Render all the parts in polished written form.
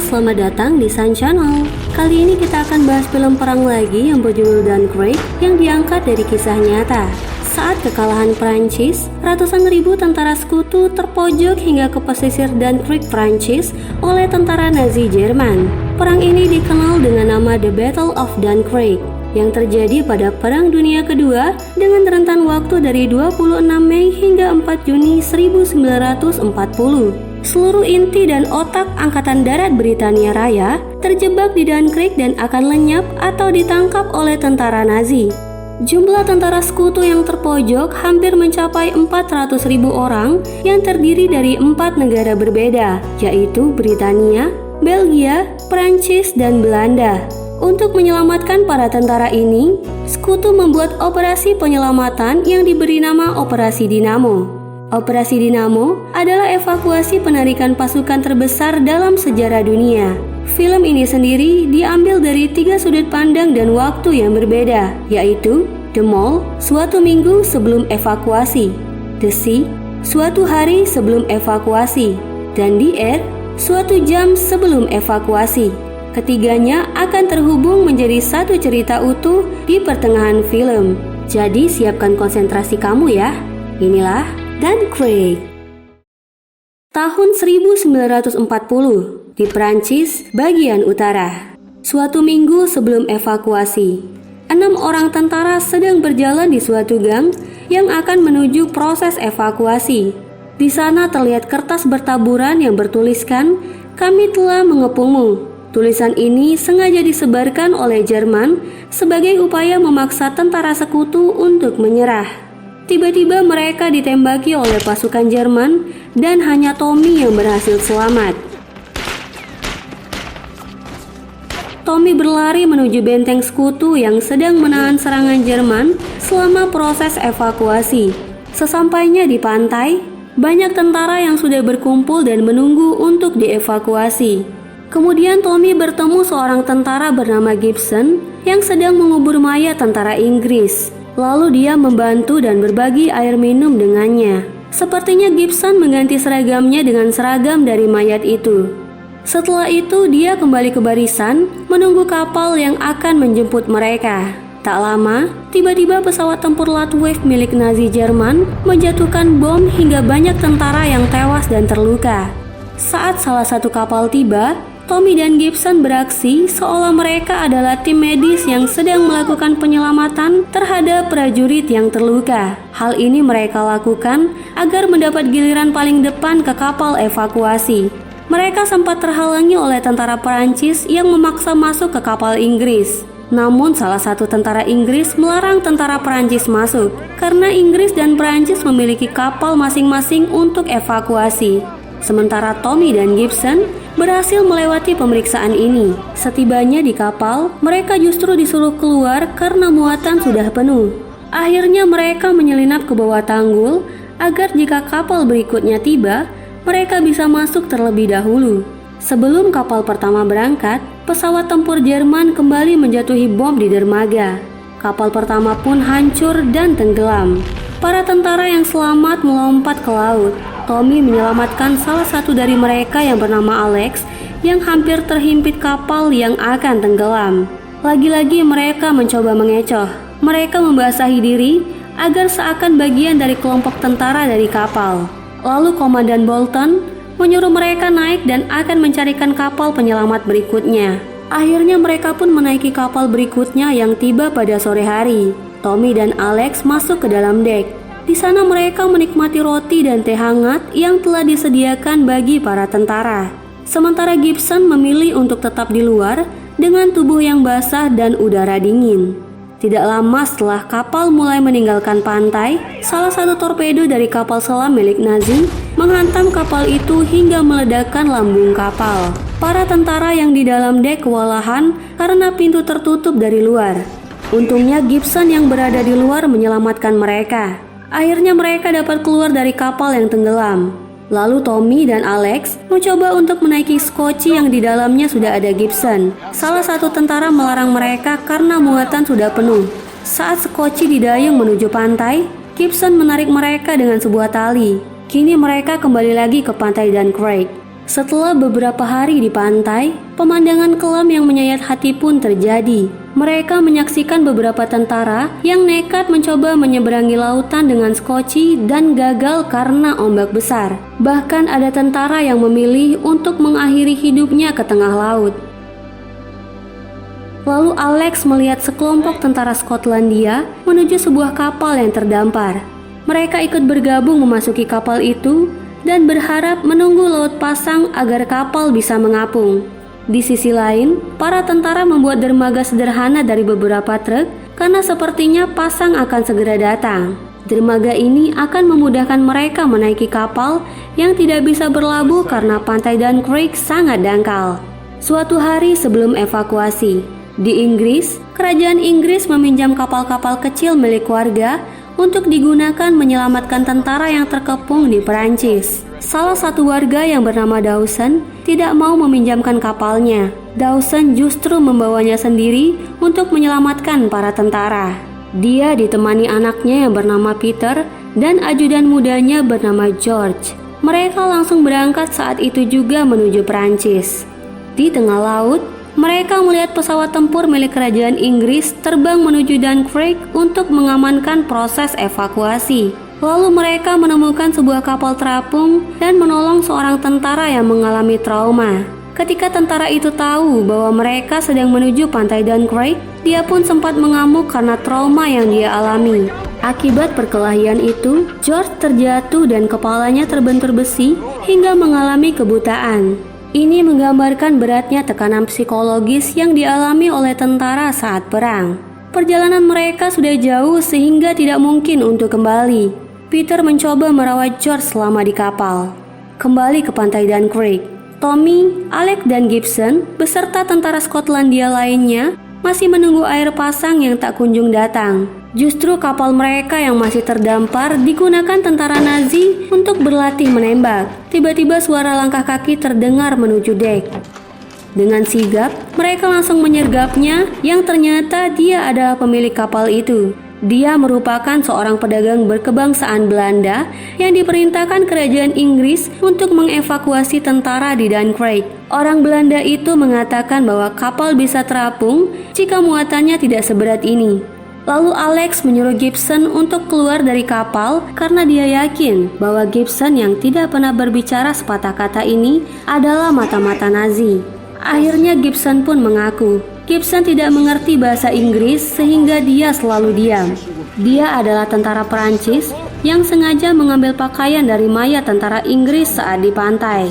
selamat datang di Sun Channel. Kali ini kita akan bahas film perang lagi yang berjudul Dunkirk yang diangkat dari kisah nyata. Saat kekalahan Prancis, ratusan ribu tentara sekutu terpojok hingga ke pesisir Dunkirk, Prancis oleh tentara Nazi Jerman. Perang ini dikenal dengan nama The Battle of Dunkirk yang terjadi pada Perang Dunia Kedua dengan rentan waktu dari 26 Mei hingga 4 Juni 1940. Seluruh inti dan otak Angkatan Darat Britania Raya terjebak di Dunkirk dan akan lenyap atau ditangkap oleh tentara Nazi. Jumlah tentara sekutu yang terpojok hampir mencapai 400.000 orang yang terdiri dari 4 negara berbeda, yaitu Britania, Belgia, Prancis, dan Belanda. Untuk menyelamatkan para tentara ini, sekutu membuat operasi penyelamatan yang diberi nama Operasi Dinamo. Operasi Dinamo adalah evakuasi penarikan pasukan terbesar dalam sejarah dunia. Film ini sendiri diambil dari 3 sudut pandang dan waktu yang berbeda, yaitu The Mall, suatu minggu sebelum evakuasi, The Sea, suatu hari sebelum evakuasi, dan The Air, suatu jam sebelum evakuasi. Ketiganya akan terhubung menjadi satu cerita utuh di pertengahan film. Jadi siapkan konsentrasi kamu ya. Inilah Dunkirk. Tahun 1940 di Prancis bagian utara. Suatu minggu sebelum evakuasi, 6 orang tentara sedang berjalan di suatu gang yang akan menuju proses evakuasi. Di sana terlihat kertas bertaburan yang bertuliskan, "Kami telah mengepungmu." Tulisan ini sengaja disebarkan oleh Jerman sebagai upaya memaksa tentara sekutu untuk menyerah. Tiba-tiba mereka ditembaki oleh pasukan Jerman dan hanya Tommy yang berhasil selamat. Tommy berlari menuju benteng sekutu yang sedang menahan serangan Jerman selama proses evakuasi. Sesampainya di pantai, banyak tentara yang sudah berkumpul dan menunggu untuk dievakuasi. Kemudian Tommy bertemu seorang tentara bernama Gibson yang sedang mengubur mayat tentara Inggris. Lalu dia membantu dan berbagi air minum dengannya. Sepertinya Gibson mengganti seragamnya dengan seragam dari mayat itu. Setelah itu dia kembali ke barisan menunggu kapal yang akan menjemput mereka. Tak lama, tiba-tiba pesawat tempur Luftwaffe milik Nazi Jerman menjatuhkan bom hingga banyak tentara yang tewas dan terluka. Saat salah satu kapal tiba, Tommy dan Gibson beraksi seolah mereka adalah tim medis yang sedang melakukan penyelamatan terhadap prajurit yang terluka. Hal ini mereka lakukan agar mendapat giliran paling depan ke kapal evakuasi. Mereka sempat terhalangi oleh tentara Perancis yang memaksa masuk ke kapal Inggris. Namun salah satu tentara Inggris melarang tentara Perancis masuk karena Inggris dan Perancis memiliki kapal masing-masing untuk evakuasi. Sementara Tommy dan Gibson berhasil melewati pemeriksaan ini. Setibanya di kapal, mereka justru disuruh keluar karena muatan sudah penuh. Akhirnya mereka menyelinap ke bawah tanggul agar jika kapal berikutnya tiba, mereka bisa masuk terlebih dahulu. Sebelum kapal pertama berangkat, pesawat tempur Jerman kembali menjatuhi bom di dermaga. Kapal pertama pun hancur dan tenggelam. Para tentara yang selamat melompat ke laut. Tommy menyelamatkan salah satu dari mereka yang bernama Alex yang hampir terhimpit kapal yang akan tenggelam. Lagi-lagi mereka mencoba mengecoh. Mereka membasahi diri agar seakan bagian dari kelompok tentara dari kapal. Lalu Komandan Bolton menyuruh mereka naik dan akan mencarikan kapal penyelamat berikutnya. Akhirnya mereka pun menaiki kapal berikutnya yang tiba pada sore hari. Tommy dan Alex masuk ke dalam dek. Di sana mereka menikmati roti dan teh hangat yang telah disediakan bagi para tentara. Sementara Gibson memilih untuk tetap di luar dengan tubuh yang basah dan udara dingin. Tidak lama setelah kapal mulai meninggalkan pantai, salah satu torpedo dari kapal selam milik Nazi menghantam kapal itu hingga meledakkan lambung kapal. Para tentara yang di dalam dek kewalahan karena pintu tertutup dari luar. Untungnya Gibson yang berada di luar menyelamatkan mereka. Akhirnya mereka dapat keluar dari kapal yang tenggelam. Lalu Tommy dan Alex mencoba untuk menaiki skoci yang di dalamnya sudah ada Gibson. Salah satu tentara melarang mereka karena muatan sudah penuh. Saat skoci didayung menuju pantai, Gibson menarik mereka dengan sebuah tali. Kini mereka kembali lagi ke pantai Dunkirk. Setelah beberapa hari di pantai, pemandangan kelam yang menyayat hati pun terjadi. Mereka menyaksikan beberapa tentara yang nekat mencoba menyeberangi lautan dengan skoci dan gagal karena ombak besar. Bahkan ada tentara yang memilih untuk mengakhiri hidupnya ke tengah laut. Lalu Alex melihat sekelompok tentara Skotlandia menuju sebuah kapal yang terdampar. Mereka ikut bergabung memasuki kapal itu dan berharap menunggu laut pasang agar kapal bisa mengapung. Di sisi lain, para tentara membuat dermaga sederhana dari beberapa truk karena sepertinya pasang akan segera datang. Dermaga ini akan memudahkan mereka menaiki kapal yang tidak bisa berlabuh karena pantai Dunkirk sangat dangkal. Suatu hari sebelum evakuasi, di Inggris, kerajaan Inggris meminjam kapal-kapal kecil milik warga untuk digunakan menyelamatkan tentara yang terkepung di Perancis. Salah satu warga yang bernama Dawson tidak mau meminjamkan kapalnya. Dawson justru membawanya sendiri untuk menyelamatkan para tentara. Dia ditemani anaknya yang bernama Peter dan ajudan mudanya bernama George. Mereka langsung berangkat saat itu juga menuju Perancis. Di tengah laut, mereka melihat pesawat tempur milik kerajaan Inggris terbang menuju Dunkirk untuk mengamankan proses evakuasi. Lalu mereka menemukan sebuah kapal terapung dan menolong seorang tentara yang mengalami trauma. Ketika tentara itu tahu bahwa mereka sedang menuju pantai Dunkirk, dia pun sempat mengamuk karena trauma yang dia alami. Akibat perkelahian itu, George terjatuh dan kepalanya terbentur besi hingga mengalami kebutaan. Ini menggambarkan beratnya tekanan psikologis yang dialami oleh tentara saat perang. Perjalanan mereka sudah jauh sehingga tidak mungkin untuk kembali. Peter mencoba merawat George selama di kapal. Kembali ke pantai Dunkirk, Tommy, Alex, dan Gibson beserta tentara Skotlandia lainnya masih menunggu air pasang yang tak kunjung datang. Justru kapal mereka yang masih terdampar digunakan tentara Nazi untuk berlatih menembak. Tiba-tiba suara langkah kaki terdengar menuju dek. Dengan sigap, mereka langsung menyergapnya yang ternyata dia adalah pemilik kapal itu. Dia merupakan seorang pedagang berkebangsaan Belanda yang diperintahkan kerajaan Inggris untuk mengevakuasi tentara di Dunkirk. Orang Belanda itu mengatakan bahwa kapal bisa terapung jika muatannya tidak seberat ini. Lalu Alex menyuruh Gibson untuk keluar dari kapal karena dia yakin bahwa Gibson yang tidak pernah berbicara sepatah kata ini adalah mata-mata Nazi. Akhirnya Gibson pun mengaku. Gibson tidak mengerti bahasa Inggris sehingga dia selalu diam. Dia adalah tentara Perancis yang sengaja mengambil pakaian dari mayat tentara Inggris saat di pantai.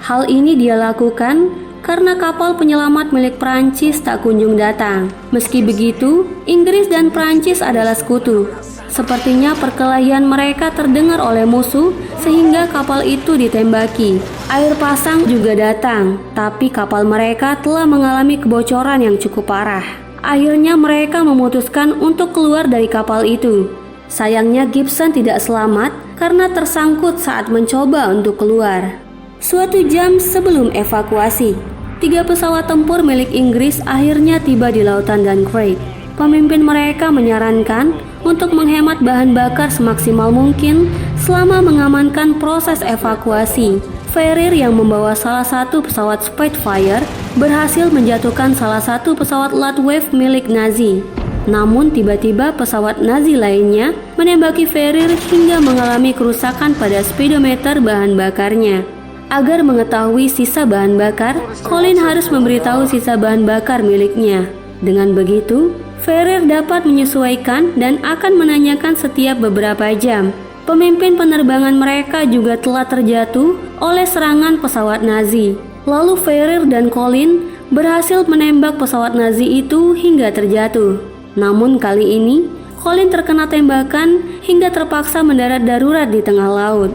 Hal ini dia lakukan karena kapal penyelamat milik Perancis tak kunjung datang. Meski begitu, Inggris dan Perancis adalah sekutu. Sepertinya perkelahian mereka terdengar oleh musuh sehingga kapal itu ditembaki. Air pasang juga datang, tapi kapal mereka telah mengalami kebocoran yang cukup parah. Akhirnya mereka memutuskan untuk keluar dari kapal itu. Sayangnya Gibson tidak selamat karena tersangkut saat mencoba untuk keluar. Suatu jam sebelum evakuasi, 3 pesawat tempur milik Inggris akhirnya tiba di lautan Dunkirk. Pemimpin mereka menyarankan untuk menghemat bahan bakar semaksimal mungkin selama mengamankan proses evakuasi. Ferrier yang membawa salah satu pesawat Spitfire berhasil menjatuhkan salah satu pesawat Luftwaffe milik Nazi. Namun tiba-tiba pesawat Nazi lainnya menembaki Ferrier hingga mengalami kerusakan pada speedometer bahan bakarnya. Agar mengetahui sisa bahan bakar, Colin harus memberitahu sisa bahan bakar miliknya. Dengan begitu, Ferrier dapat menyesuaikan dan akan menanyakan setiap beberapa jam. Pemimpin penerbangan mereka juga telah terjatuh oleh serangan pesawat Nazi. Lalu Ferrier dan Colin berhasil menembak pesawat Nazi itu hingga terjatuh. Namun kali ini, Colin terkena tembakan hingga terpaksa mendarat darurat di tengah laut.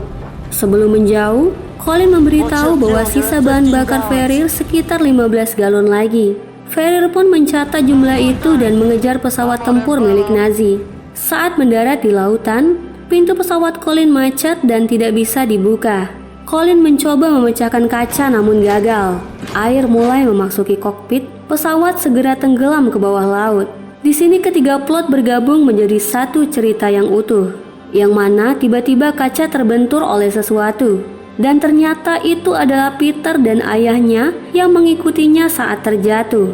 Sebelum menjauh, Colin memberitahu bahwa sisa bahan bakar Ferrier sekitar 15 galon lagi. Ferrier pun mencatat jumlah itu dan mengejar pesawat tempur milik Nazi. Saat mendarat di lautan, pintu pesawat Colin macet dan tidak bisa dibuka. Colin mencoba memecahkan kaca namun gagal. Air mulai memasuki kokpit, pesawat segera tenggelam ke bawah laut. Di sini ketiga plot bergabung menjadi satu cerita yang utuh, yang mana tiba-tiba kaca terbentur oleh sesuatu. Dan ternyata itu adalah Peter dan ayahnya yang mengikutinya saat terjatuh.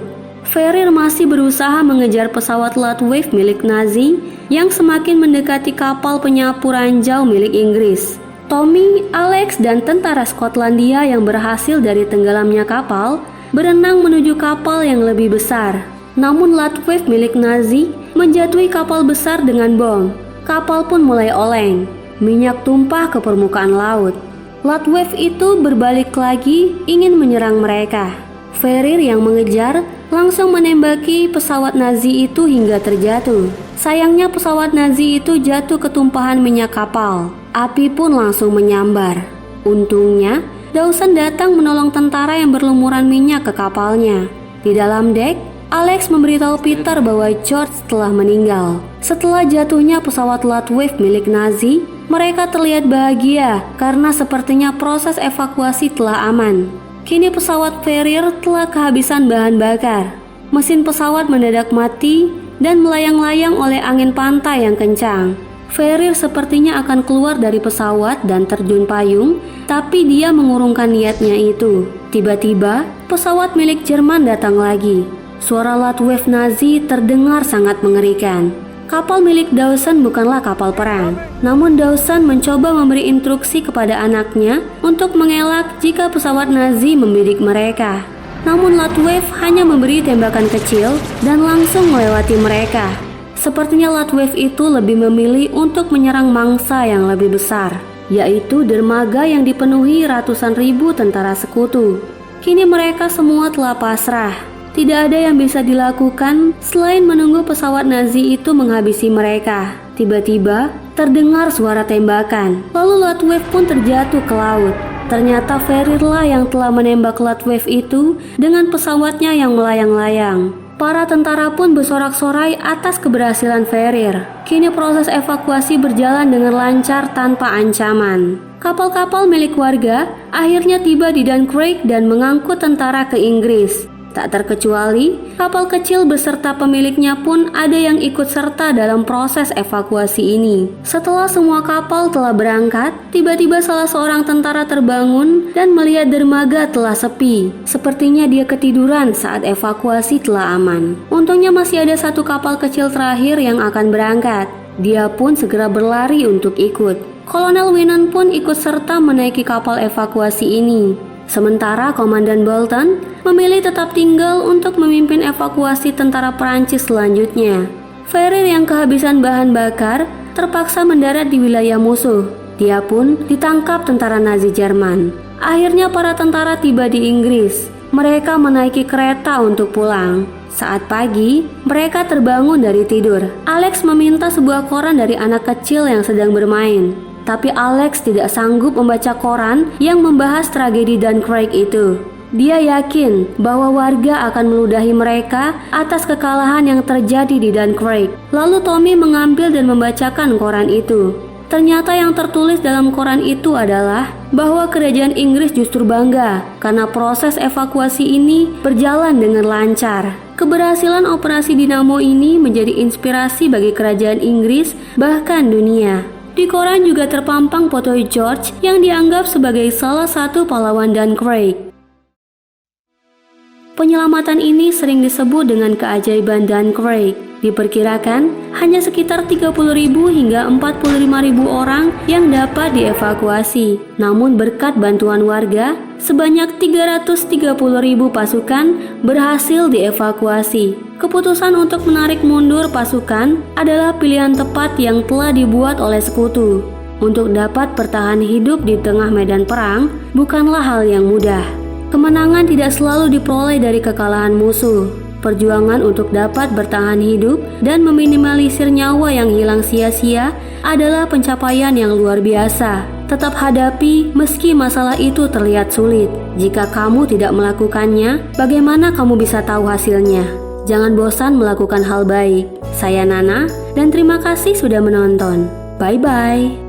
Ferrier masih berusaha mengejar pesawat Luftwaffe milik Nazi yang semakin mendekati kapal penyapu ranjau milik Inggris. Tommy, Alex, dan tentara Skotlandia yang berhasil dari tenggelamnya kapal berenang menuju kapal yang lebih besar. Namun Luftwaffe milik Nazi menjatuhi kapal besar dengan bom. Kapal pun mulai oleng. Minyak tumpah ke permukaan laut. Luftwaffe itu berbalik lagi ingin menyerang mereka. Ferrier yang mengejar langsung menembaki pesawat Nazi itu hingga terjatuh. Sayangnya pesawat Nazi itu jatuh ke tumpahan minyak kapal. Api pun langsung menyambar. Untungnya, Dawson datang menolong tentara yang berlumuran minyak ke kapalnya. Di dalam dek, Alex memberitahu Peter bahwa George telah meninggal. Setelah jatuhnya pesawat Luftwaffe milik Nazi, mereka terlihat bahagia karena sepertinya proses evakuasi telah aman. Kini pesawat Ferrier telah kehabisan bahan bakar. Mesin pesawat mendadak mati dan melayang-layang oleh angin pantai yang kencang. Ferrier sepertinya akan keluar dari pesawat dan terjun payung, tapi dia mengurungkan niatnya itu. Tiba-tiba, pesawat milik Jerman datang lagi. Suara Luftwaffe Nazi terdengar sangat mengerikan. Kapal milik Dawson bukanlah kapal perang. Namun Dawson mencoba memberi instruksi kepada anaknya untuk mengelak jika pesawat Nazi membidik mereka. Namun Luftwaffe hanya memberi tembakan kecil dan langsung melewati mereka. Sepertinya Luftwaffe itu lebih memilih untuk menyerang mangsa yang lebih besar, yaitu dermaga yang dipenuhi ratusan ribu tentara sekutu. Kini mereka semua telah pasrah. Tidak ada yang bisa dilakukan selain menunggu pesawat Nazi itu menghabisi mereka. Tiba-tiba terdengar suara tembakan, lalu Luftwaffe pun terjatuh ke laut. Ternyata Ferrier lah yang telah menembak Luftwaffe itu dengan pesawatnya yang melayang-layang. Para tentara pun bersorak-sorai atas keberhasilan Ferrier. Kini proses evakuasi berjalan dengan lancar tanpa ancaman. Kapal-kapal milik warga akhirnya tiba di Dunkirk dan mengangkut tentara ke Inggris. Tak terkecuali, kapal kecil beserta pemiliknya pun ada yang ikut serta dalam proses evakuasi ini. Setelah semua kapal telah berangkat, tiba-tiba salah seorang tentara terbangun dan melihat dermaga telah sepi. Sepertinya dia ketiduran saat evakuasi telah aman. Untungnya masih ada satu kapal kecil terakhir yang akan berangkat. Dia pun segera berlari untuk ikut. Kolonel Winnan pun ikut serta menaiki kapal evakuasi ini. Sementara Komandan Bolton memilih tetap tinggal untuk memimpin evakuasi tentara Perancis selanjutnya. Ferrier yang kehabisan bahan bakar terpaksa mendarat di wilayah musuh. Dia pun ditangkap tentara Nazi Jerman. Akhirnya para tentara tiba di Inggris. Mereka menaiki kereta untuk pulang. Saat pagi, mereka terbangun dari tidur. Alex meminta sebuah koran dari anak kecil yang sedang bermain. Tapi Alex tidak sanggup membaca koran yang membahas tragedi Dunkirk itu. Dia yakin bahwa warga akan meludahi mereka atas kekalahan yang terjadi di Dunkirk. Lalu Tommy mengambil dan membacakan koran itu. Ternyata yang tertulis dalam koran itu adalah bahwa kerajaan Inggris justru bangga karena proses evakuasi ini berjalan dengan lancar. Keberhasilan operasi Dinamo ini menjadi inspirasi bagi kerajaan Inggris bahkan dunia. Di koran juga terpampang foto George yang dianggap sebagai salah satu pahlawan Dunkirk. Penyelamatan ini sering disebut dengan keajaiban Dunkirk. Diperkirakan hanya sekitar 30.000 hingga 45.000 orang yang dapat dievakuasi. Namun berkat bantuan warga, sebanyak 330.000 pasukan berhasil dievakuasi. Keputusan untuk menarik mundur pasukan adalah pilihan tepat yang telah dibuat oleh sekutu. Untuk dapat bertahan hidup di tengah medan perang bukanlah hal yang mudah. Kemenangan tidak selalu diperoleh dari kekalahan musuh. Perjuangan untuk dapat bertahan hidup dan meminimalisir nyawa yang hilang sia-sia adalah pencapaian yang luar biasa. Tetap hadapi meski masalah itu terlihat sulit. Jika kamu tidak melakukannya, bagaimana kamu bisa tahu hasilnya? Jangan bosan melakukan hal baik. Saya Nana dan terima kasih sudah menonton. Bye-bye.